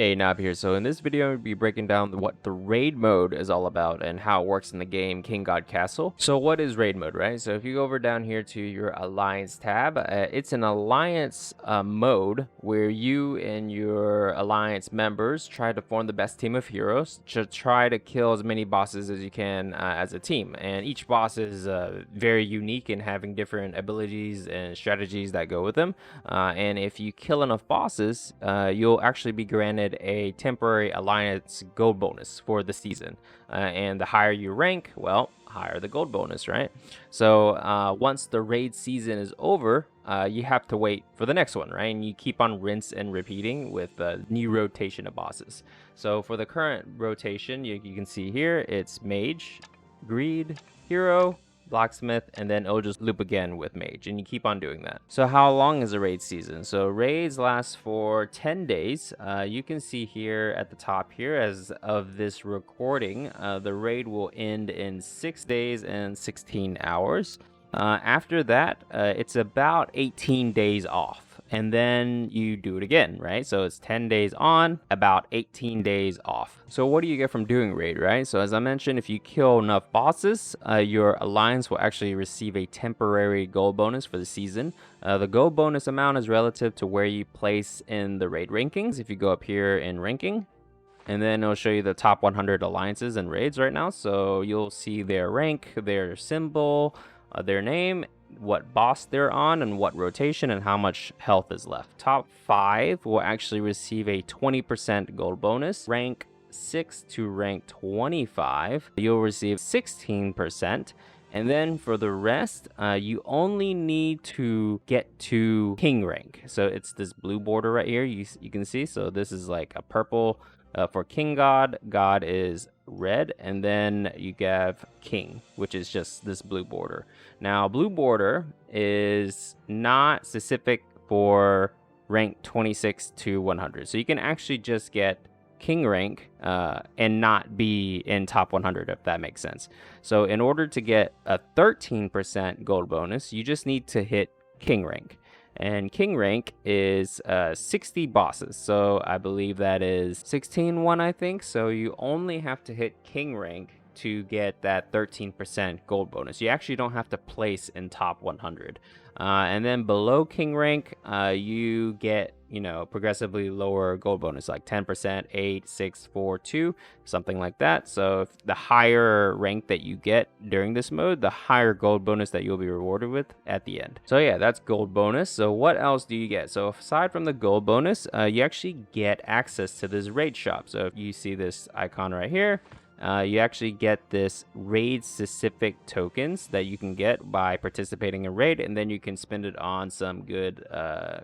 Hey, Nab here. So in this video, I'll be breaking down what the raid mode is all about and how it works in the game King God Castle. So what is raid mode, right? So if you go over down here to your alliance tab, it's an alliance mode where you and your alliance members try to form the best team of heroes to try to kill as many bosses as you can as a team. And each boss is very unique in having different abilities and strategies that go with them. And if you kill enough bosses, you'll actually be granted a temporary alliance gold bonus for the season. And the higher you rank, well, higher the gold bonus, right? So once the raid season is over, you have to wait for the next one, right? And you keep on rinse and repeating with the new rotation of bosses. So for the current rotation, you can see here, it's Mage, Greed, Hero, Blacksmith, and then it'll just loop again with Mage, and you keep on doing that. So how long is a raid season? So raids last for 10 days. You can see here at the top here, as of this recording, the raid will end in 6 days and 16 hours. After that, it's about 18 days off. And then you do it again, right? So it's 10 days on, about 18 days off. So what do you get from doing raid, right? So as I mentioned, if you kill enough bosses, your alliance will actually receive a temporary gold bonus for the season. The gold bonus amount is relative to where you place in the raid rankings. If you go up here in ranking, and then it'll show you the top 100 alliances and raids right now. So you'll see their rank, their symbol, their name, what boss they're on, and what rotation, and how much health is left. Top 5 will actually receive a 20% gold bonus. Rank 6 to rank 25, you'll receive 16%. And then for the rest, you only need to get to king rank. So it's this blue border right here, you can see. So this is like a purple for king god. God is red, and then you have king, which is just this blue border. Now blue border is not specific for rank 26 to 100, so you can actually just get king rank and not be in top 100, if that makes sense. So in order to get a 13% gold bonus, you just need to hit king rank. And king rank is 60 bosses, so I believe that is 16-1, I think. So you only have to hit king rank to get that 13% gold bonus. You actually don't have to place in top 100. And then below king rank, you get, progressively lower gold bonus, like 10%, 8, 6, 4, 2, something like that. So if the higher rank that you get during this mode, the higher gold bonus that you'll be rewarded with at the end. So yeah, that's gold bonus. So what else do you get? So aside from the gold bonus, you actually get access to this raid shop. So if you see this icon right here, you actually get this raid specific tokens that you can get by participating in raid, and then you can spend it on some good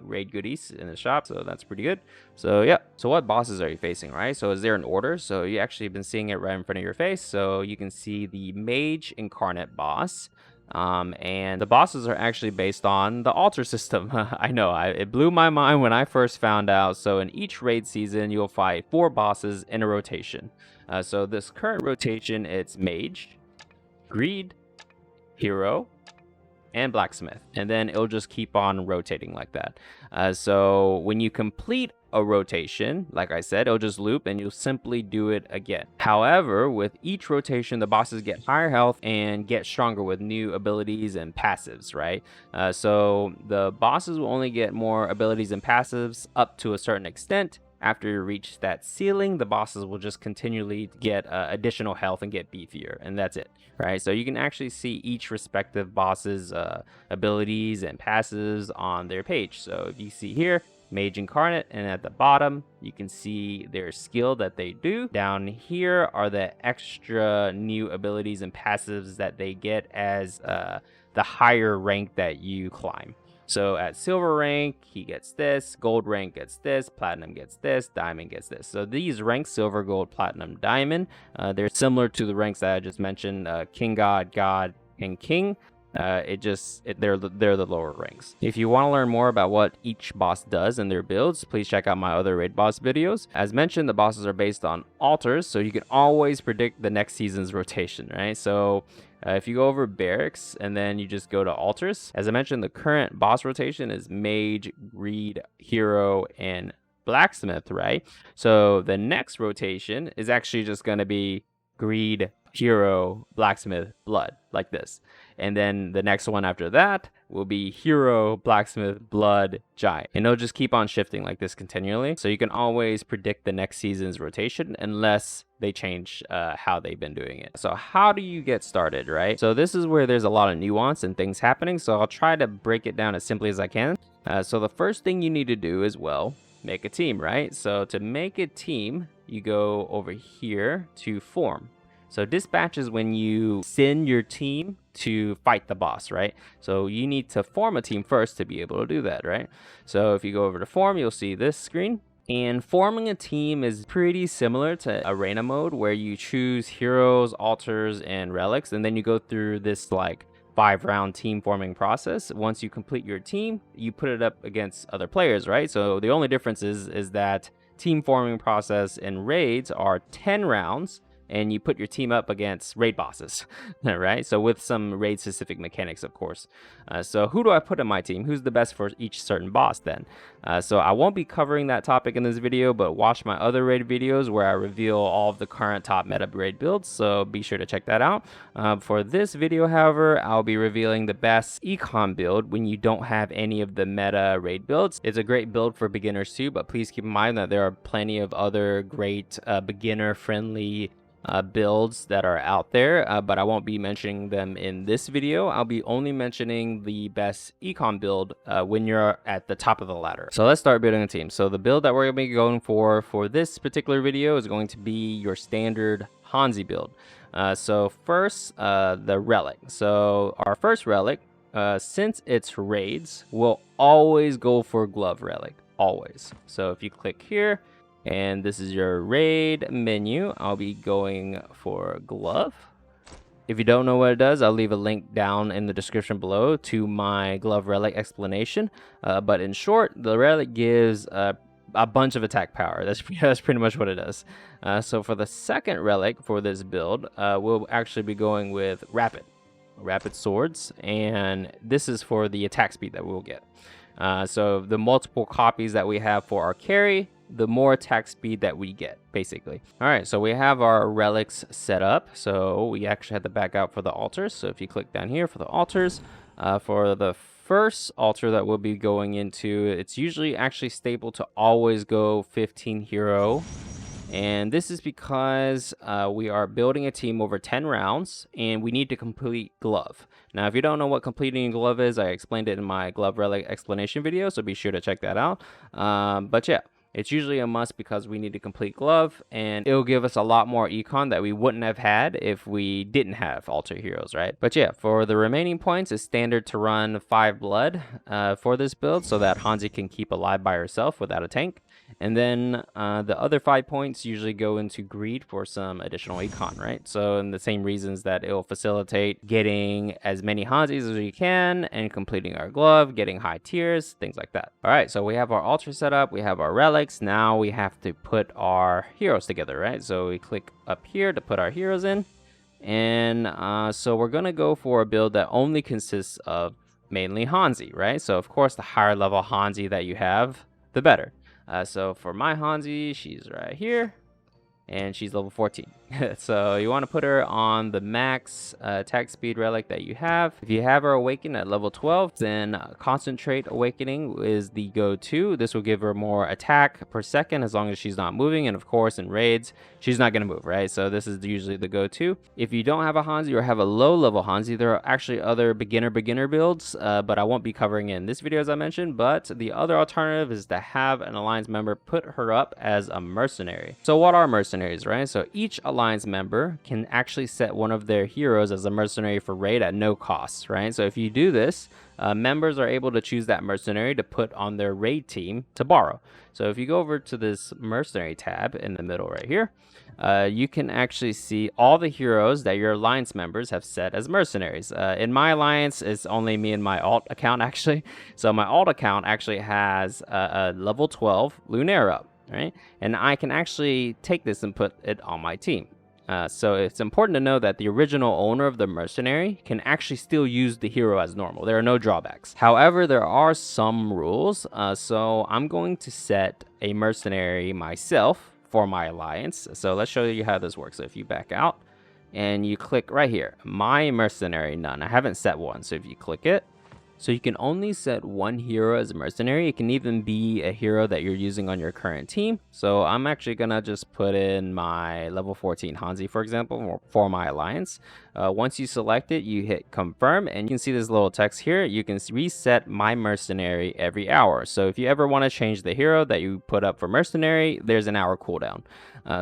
raid goodies in the shop. So that's pretty good. So yeah, so what bosses are you facing, right? So is there an order? So you actually been seeing it right in front of your face. So you can see the Mage Incarnate boss. And the bosses are actually based on the altar system. I know, it blew my mind when I first found out. So in each raid season, you'll fight 4 bosses in a rotation. So this current rotation, it's Mage, Greed, Hero, and Blacksmith, and then it'll just keep on rotating like that. So when you complete a rotation, like I said, it'll just loop and you'll simply do it again. However, with each rotation, the bosses get higher health and get stronger with new abilities and passives, right? So the bosses will only get more abilities and passives up to a certain extent. After you reach that ceiling, the bosses will just continually get additional health and get beefier, and that's it, right? So you can actually see each respective boss's abilities and passives on their page. So if you see here, Mage Incarnate, and at the bottom you can see their skill that they do. Down here are the extra new abilities and passives that they get as the higher rank that you climb. So at silver rank, he gets this, gold rank gets this, platinum gets this, diamond gets this. So these ranks, silver, gold, platinum, diamond, they're similar to the ranks that I just mentioned, king god, god, and king. They're the lower ranks. If you want to learn more about what each boss does and their builds, please check out my other raid boss videos. As mentioned, the bosses are based on altars, so you can always predict the next season's rotation, right? So if you go over barracks and then you just go to altars, as I mentioned, the current boss rotation is Mage, Greed, Hero, and blacksmith, right? So the next rotation is actually just going to be greed, hero, blacksmith, blood, like this. And then the next one after that will be hero, blacksmith, blood, giant. And it'll just keep on shifting like this continually. So you can always predict the next season's rotation unless they change how they've been doing it. So how do you get started, right? So this is where there's a lot of nuance and things happening. So I'll try to break it down as simply as I can. So the first thing you need to do is, well, make a team, right? So to make a team, you go over here to form. So dispatch is when you send your team to fight the boss, right? So you need to form a team first to be able to do that, right? So if you go over to form, you'll see this screen. And forming a team is pretty similar to arena mode, where you choose heroes, altars, and relics, and then you go through this like 5-round team forming process. Once you complete your team, you put it up against other players, right? So the only difference is that team forming process in raids are 10 rounds, and you put your team up against raid bosses, right? So with some raid specific mechanics, of course. So who do I put in my team? Who's the best for each certain boss then? So I won't be covering that topic in this video, but watch my other raid videos where I reveal all of the current top meta raid builds. So be sure to check that out. For this video, however, I'll be revealing the best econ build when you don't have any of the meta raid builds. It's a great build for beginners too, but please keep in mind that there are plenty of other great beginner friendly builds that are out there, but I won't be mentioning them in this video. I'll be only mentioning the best econ build when you're at the top of the ladder. So let's start building a team. So the build that we're going to be going for this particular video is going to be your standard Hanzi build. So first, the relic. So our first relic, since it's raids, we'll always go for glove relic, always. So if you click here, and this is your raid menu, I'll be going for glove. If you don't know what it does, I'll leave a link down in the description below to my glove relic explanation. But in short, the relic gives a bunch of attack power. That's pretty much what it does. So for the second relic for this build, we'll actually be going with rapid swords, and this is for the attack speed that we'll get. So the multiple copies that we have for our carry, the more attack speed that we get, basically. All right, so we have our relics set up. So we actually have to back out for the altars. So if you click down here for the altars, for the first altar that we'll be going into, it's usually actually stable to always go 15 hero. And this is because we are building a team over 10 rounds, and we need to complete glove. Now, if you don't know what completing glove is, I explained it in my glove relic explanation video, so be sure to check that out. But yeah, it's usually a must because we need to complete glove, and it'll give us a lot more econ that we wouldn't have had if we didn't have altar heroes, right? But yeah, for the remaining points, it's standard to run 5 blood for this build so that Hanzi can keep alive by herself without a tank. And then the other 5 points usually go into greed for some additional econ, right? So in the same reasons that it will facilitate getting as many Hanzis as we can and completing our glove, getting high tiers, things like that. All right, so we have our altar set up, we have our relics. Now we have to put our heroes together, right? So we click up here to put our heroes in. And so we're going to go for a build that only consists of mainly Hanzi, right? So of course, the higher level Hanzi that you have, the better. So for my Hanzi, she's right here, and she's level 14. So you want to put her on the max attack speed relic that you have. If you have her awakened at level 12, then concentrate awakening is the go-to. This will give her more attack per second as long as she's not moving. And of course, in raids, she's not going to move, right? So this is usually the go-to. If you don't have a Hanzi or have a low level Hanzi, there are actually other beginner builds, but I won't be covering it in this video as I mentioned. But the other alternative is to have an alliance member put her up as a mercenary. So what are mercenaries, right? So each alliance member can actually set one of their heroes as a mercenary for raid at no cost, right? So if you do this, members are able to choose that mercenary to put on their raid team to borrow. So if you go over to this mercenary tab in the middle right here, you can actually see all the heroes that your alliance members have set as mercenaries. In my alliance, it's only me and my alt account actually. So my alt account actually has a level 12 Lunaire up, right? And I can actually take this and put it on my team. So it's important to know that the original owner of the mercenary can actually still use the hero as normal. There are no drawbacks. However, there are some rules. So I'm going to set a mercenary myself for my alliance. So let's show you how this works. So if you back out and you click right here, my mercenary none. I haven't set one. So if you click it, so you can only set one hero as a mercenary. It can even be a hero that you're using on your current team. So I'm actually gonna just put in my level 14 Hanzi, for example, for my alliance. Once you select it, you hit confirm, and you can see this little text here. You can reset my mercenary every hour. So if you ever want to change the hero that you put up for mercenary, there's an hour cooldown.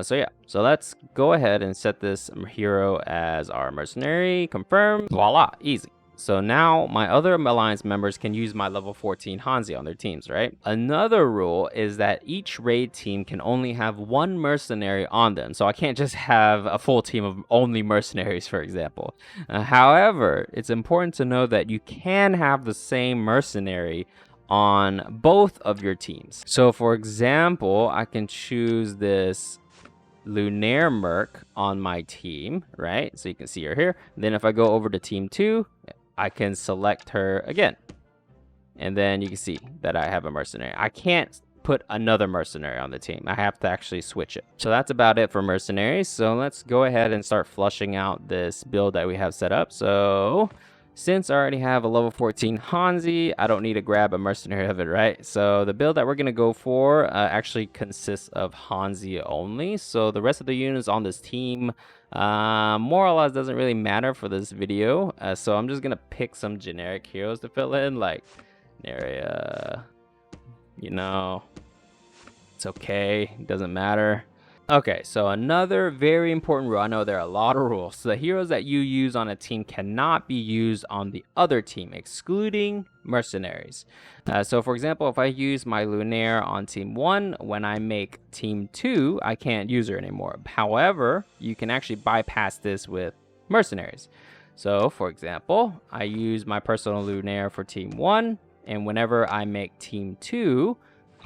So yeah, so let's go ahead and set this hero as our mercenary. Confirm. Voila, easy. So now my other alliance members can use my level 14 Hanzi on their teams, right? Another rule is that each raid team can only have one mercenary on them. So I can't just have a full team of only mercenaries, for example. However, it's important to know that you can have the same mercenary on both of your teams. So for example, I can choose this Lunaire Merc on my team, right? So you can see her here. Then if I go over to team 2, I can select her again. And then you can see that I have a mercenary. I can't put another mercenary on the team. I have to actually switch it. So that's about it for mercenaries. So let's go ahead and start flushing out this build that we have set up. So since I already have a level 14 Hanzi, I don't need to grab a mercenary of it, right? So the build that we're going to go for actually consists of Hanzi only. So the rest of the units on this team, more or less doesn't really matter for this video. So I'm just going to pick some generic heroes to fill in, like Neria, you know, it's okay, doesn't matter. Okay, so another very important rule. I know there are a lot of rules. So the heroes that you use on a team cannot be used on the other team, excluding mercenaries. So for example, if I use my Lunaire on team 1, when I make team 2, I can't use her anymore. However, you can actually bypass this with mercenaries. So for example, I use my personal Lunaire for team 1, and whenever I make team 2,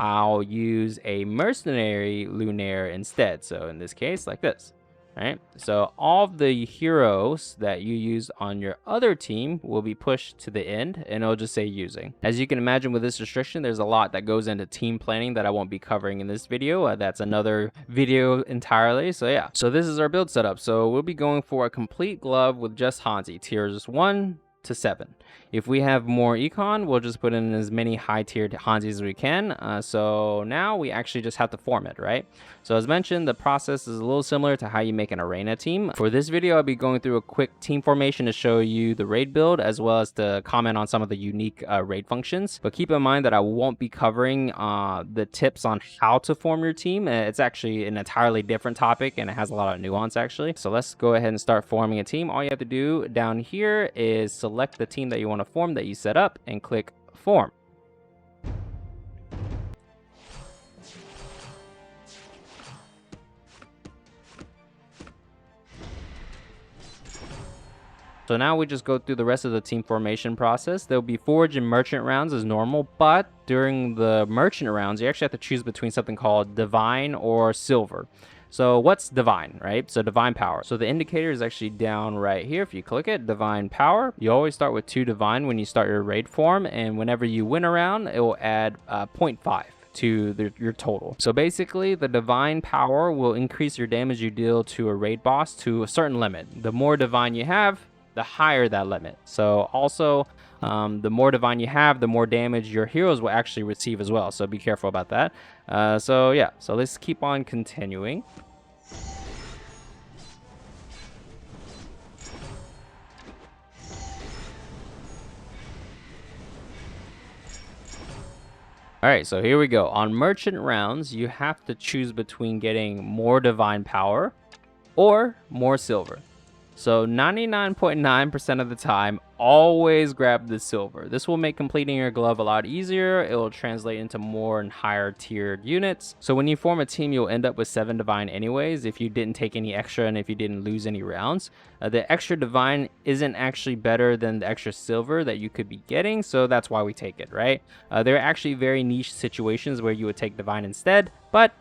I'll use a mercenary Lunaire instead. So in this case, like this, right? So all of the heroes that you use on your other team will be pushed to the end, and it'll just say using. As you can imagine with this restriction, there's a lot that goes into team planning that I won't be covering in this video. That's another video entirely. So yeah, so this is our build setup. So we'll be going for a complete glove with just Hanzi, tiers 1 to 7. If we have more econ, we'll just put in as many high-tiered Hanzis as we can. So now we actually just have to form it, right? So as mentioned, the process is a little similar to how you make an arena team. For this video, I'll be going through a quick team formation to show you the raid build, as well as to comment on some of the unique raid functions. But keep in mind that I won't be covering the tips on how to form your team. It's actually an entirely different topic, and it has a lot of nuance, actually. So let's go ahead and start forming a team. All you have to do down here is select the team that you want to form that you set up and click form. So now we just go through the rest of the team formation process. There'll be forge and merchant rounds as normal, but during the merchant rounds, you actually have to choose between something called divine or silver. So what's divine, right? So divine power. So the indicator is actually down right here. If you click it, divine power, you always start with 2 divine when you start your raid form. And whenever you win a round, it will add 0.5 to your total. So basically, the divine power will increase your damage you deal to a raid boss to a certain limit. The more divine you have, the higher that limit. So also, the more divine you have, the more damage your heroes will actually receive as well. So be careful about that. So yeah, so let's keep on continuing. All right, so here we go. On merchant rounds, you have to choose between getting more divine power or more silver. So 99.9% of the time, always grab the silver. This will make completing your glove a lot easier. It will translate into more and higher tiered units. So when you form a team, you'll end up with 7 divine anyways if you didn't take any extra and if you didn't lose any rounds. The extra divine isn't actually better than the extra silver that you could be getting, so that's why we take it, right? There are actually very niche situations where you would take divine instead, but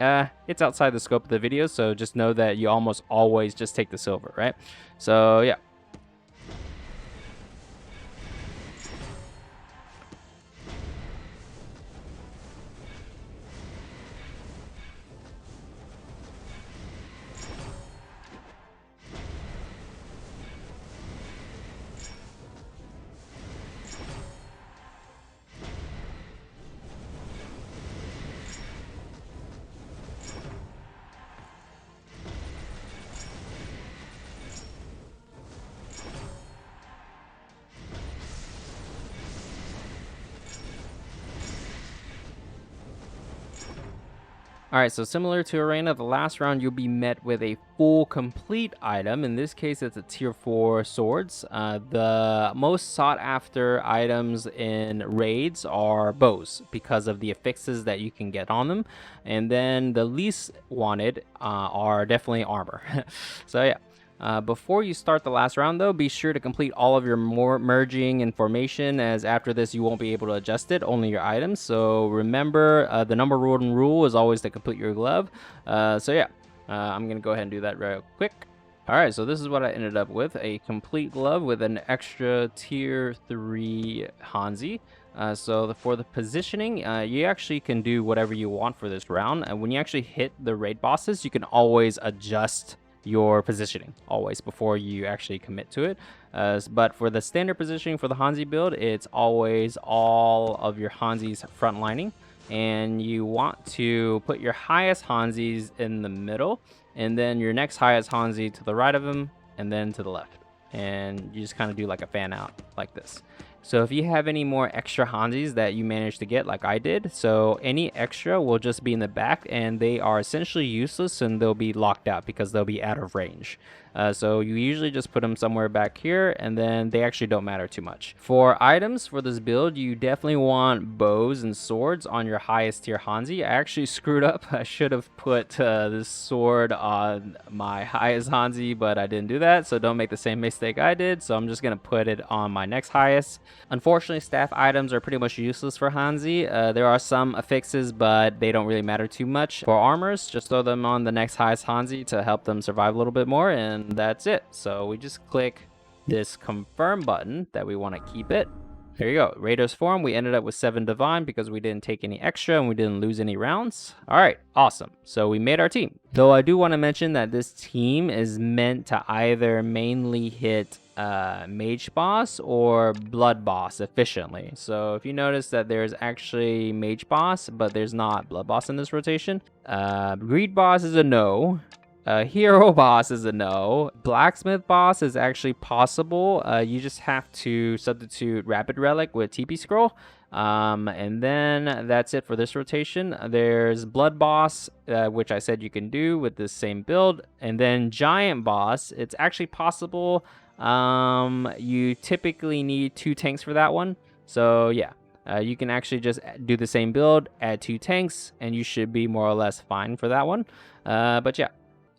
it's outside the scope of the video, so just know that you almost always just take the silver, right? So yeah. All right, so similar to Arena, the last round you'll be met with a full complete item. In this case, it's a tier 4 swords. The most sought after items in raids are bows because of the affixes that you can get on them. And then the least wanted are definitely armor. So yeah. Before you start the last round, though, be sure to complete all of your merging and formation, as after this you won't be able to adjust it, only your items. So remember, the number one rule is always to complete your glove. So yeah, I'm going to go ahead and do that real quick. All right, so this is what I ended up with, a complete glove with an extra tier 3 Hanzi. For the positioning, you actually can do whatever you want for this round. And when you actually hit the raid bosses, you can always adjust your positioning always before you actually commit to it. But for the standard positioning for the Hanzi build, it's always all of your Hanzis frontlining, and you want to put your highest Hanzis in the middle, and then your next highest Hanzi to the right of them, and then to the left. And you just kind of do like a fan out like this. So if you have any more extra Hanzis that you managed to get, like I did, so any extra will just be in the back, and they are essentially useless, and they'll be locked out because they'll be out of range. So you usually just put them somewhere back here, and then they actually don't matter too much. For items for this build, you definitely want bows and swords on your highest tier Hanzi. I actually screwed up. I should have put this sword on my highest Hanzi, but I didn't do that, so don't make the same mistake I did. So I'm just going to put it on my next highest. Unfortunately, staff items are pretty much useless for Hanzi. There are some affixes, but they don't really matter too much. For armors, just throw them on the next highest Hanzi to help them survive a little bit more, and that's it. So we just click this confirm button that we want to keep it. There you go. Raiders form. We ended up with 7 divine because we didn't take any extra and we didn't lose any rounds. All right, awesome. So we made our team. Though I do want to mention that this team is meant to either mainly hit mage boss or blood boss efficiently. So if you notice that there's actually mage boss, but there's not blood boss in this rotation. Greed boss is a no. Hero boss is a no. Blacksmith boss is actually possible. You just have to substitute Rapid Relic with TP Scroll. And then that's it for this rotation. There's Blood Boss, which I said you can do with this same build. And then Giant Boss, it's actually possible. You typically need 2 tanks for that one. So yeah. You can actually just do the same build, add 2 tanks, and you should be more or less fine for that one. But yeah.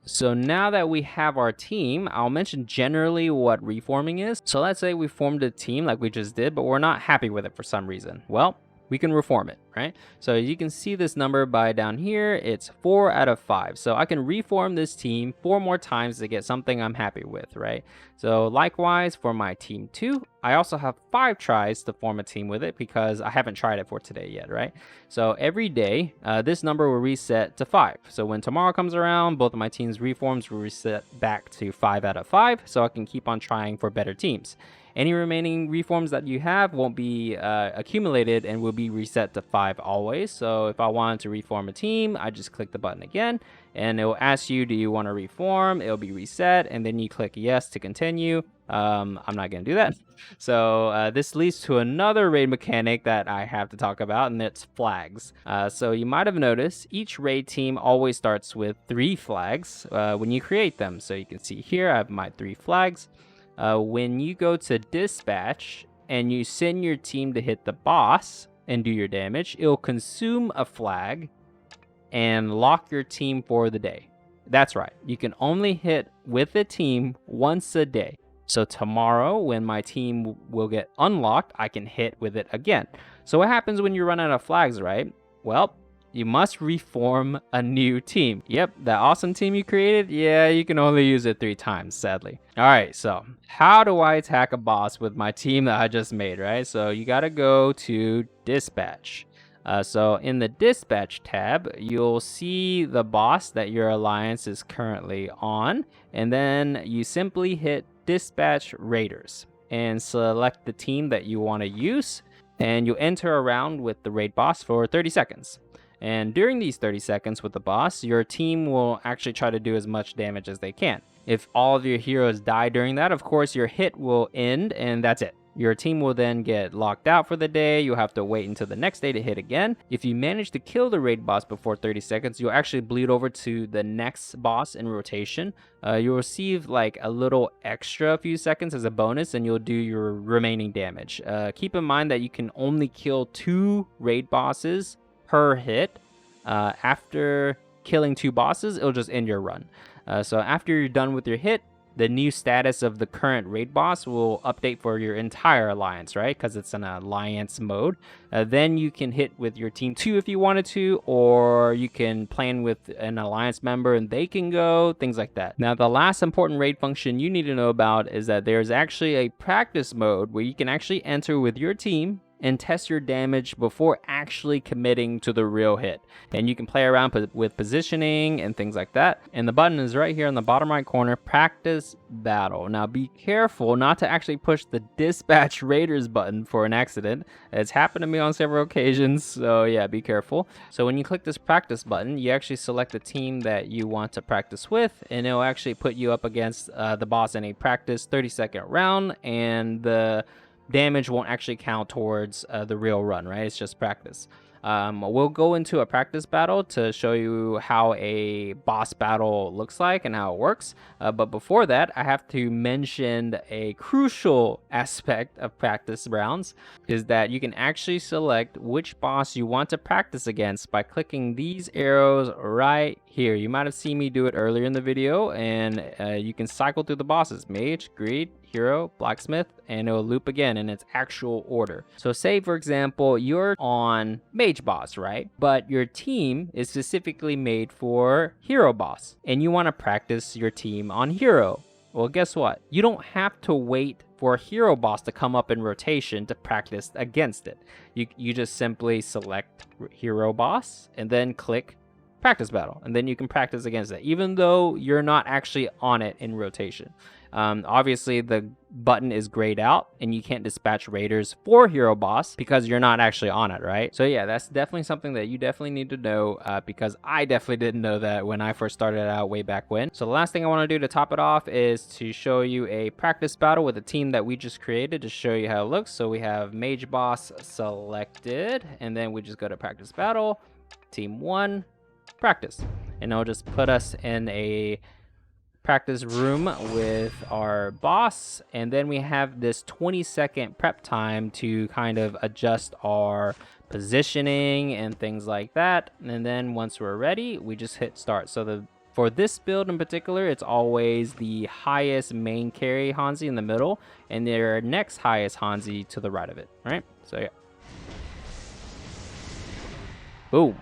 So now that we have our team, I'll mention generally what reforming is. So let's say we formed a team like we just did, but we're not happy with it for some reason. Well, we can reform it, right? So you can see this number by down here, it's 4 out of 5. So I can reform this team 4 more times to get something I'm happy with, right? So likewise for my team 2, I also have 5 tries to form a team with it because I haven't tried it for today yet, right? So every day, this number will reset to 5. So when tomorrow comes around, both of my teams reforms will reset back to 5 out of 5, so I can keep on trying for better teams. Any remaining reforms that you have won't be accumulated and will be reset to 5 always. So if I wanted to reform a team, I just click the button again, and it will ask you, do you want to reform? It'll be reset, and then you click yes to continue. I'm not going to do that. So this leads to another raid mechanic that I have to talk about, and it's flags. So you might have noticed each raid team always starts with 3 flags when you create them. So you can see here I have my 3 flags. When you go to dispatch and you send your team to hit the boss and do your damage, it'll consume a flag and lock your team for the day. That's right. You can only hit with a team once a day. So tomorrow, when my team will get unlocked, I can hit with it again. So what happens when you run out of flags, right? Well, you must reform a new team. Yep, that awesome team you created, yeah, you can only use it 3 times, sadly. All right, so how do I attack a boss with my team that I just made, right? So you gotta go to dispatch. So in the dispatch tab, you'll see the boss that your alliance is currently on, and then you simply hit dispatch raiders and select the team that you want to use, and you enter a round with the raid boss for 30 seconds. And during these 30 seconds with the boss, your team will actually try to do as much damage as they can. If all of your heroes die during that, of course, your hit will end, and that's it. Your team will then get locked out for the day. You'll have to wait until the next day to hit again. If you manage to kill the raid boss before 30 seconds, you'll actually bleed over to the next boss in rotation. You'll receive like a little extra few seconds as a bonus, and you'll do your remaining damage. Keep in mind that you can only kill 2 raid bosses per hit. After killing 2 bosses, it'll just end your run. So after you're done with your hit, the new status of the current raid boss will update for your entire alliance, right? Because it's an alliance mode. Then you can hit with your team 2 if you wanted to, or you can plan with an alliance member and they can go, things like that. Now, the last important raid function you need to know about is that there's actually a practice mode where you can actually enter with your team and test your damage before actually committing to the real hit. And you can play around with positioning and things like that. And the button is right here in the bottom right corner, practice battle. Now be careful not to actually push the dispatch raiders button for an accident. It's happened to me on several occasions, so yeah, be careful. So when you click this practice button, you actually select the team that you want to practice with, and it'll actually put you up against the boss in a practice 30-second round, and the damage won't actually count towards the real run, right? It's just practice. We'll go into a practice battle to show you how a boss battle looks like and how it works. But before that, I have to mention a crucial aspect of practice rounds is that you can actually select which boss you want to practice against by clicking these arrows right here. You might have seen me do it earlier in the video, and you can cycle through the bosses: mage, greed, hero, blacksmith, and it'll loop again in its actual order. So say, for example, you're on mage boss, right? But your team is specifically made for hero boss, and you want to practice your team on hero. Well, guess what? You don't have to wait for a hero boss to come up in rotation to practice against it. You just simply select hero boss and then click practice battle, and then you can practice against it, even though you're not actually on it in rotation. Obviously, the button is grayed out, and you can't dispatch raiders for hero boss because you're not actually on it, right? So yeah, that's definitely something that you definitely need to know, because I definitely didn't know that when I first started out way back when. So the last thing I want to do to top it off is to show you a practice battle with a team that we just created to show you how it looks. So we have mage boss selected, and then we just go to practice battle, team 1, practice, and it'll just put us in a practice room with our boss, and then we have this 20-second prep time to kind of adjust our positioning and things like that. And then once we're ready, we just hit start. So for this build in particular, it's always the highest main carry Hanzi in the middle, and their next highest Hanzi to the right of it, right? So yeah, boom.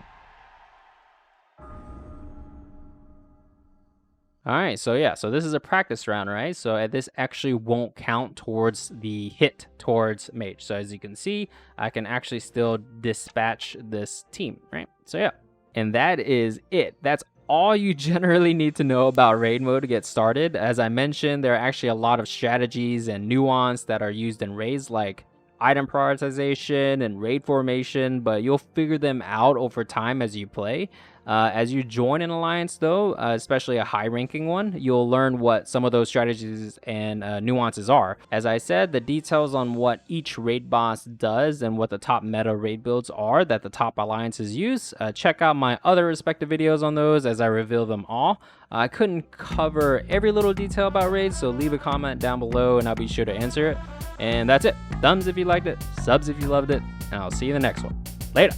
All right, so yeah, so this is a practice round, right? So this actually won't count towards the hit towards mage. So as you can see, I can actually still dispatch this team, right? So yeah, and that is it. That's all you generally need to know about raid mode to get started. As I mentioned, there are actually a lot of strategies and nuance that are used in raids, like item prioritization and raid formation, but you'll figure them out over time as you play. As you join an alliance, though, especially a high-ranking one, you'll learn what some of those strategies and nuances are. As I said, the details on what each raid boss does and what the top meta raid builds are that the top alliances use, check out my other respective videos on those as I reveal them all. I couldn't cover every little detail about raids, so leave a comment down below and I'll be sure to answer it. And that's it. Thumbs if you liked it, subs if you loved it, and I'll see you in the next one. Later.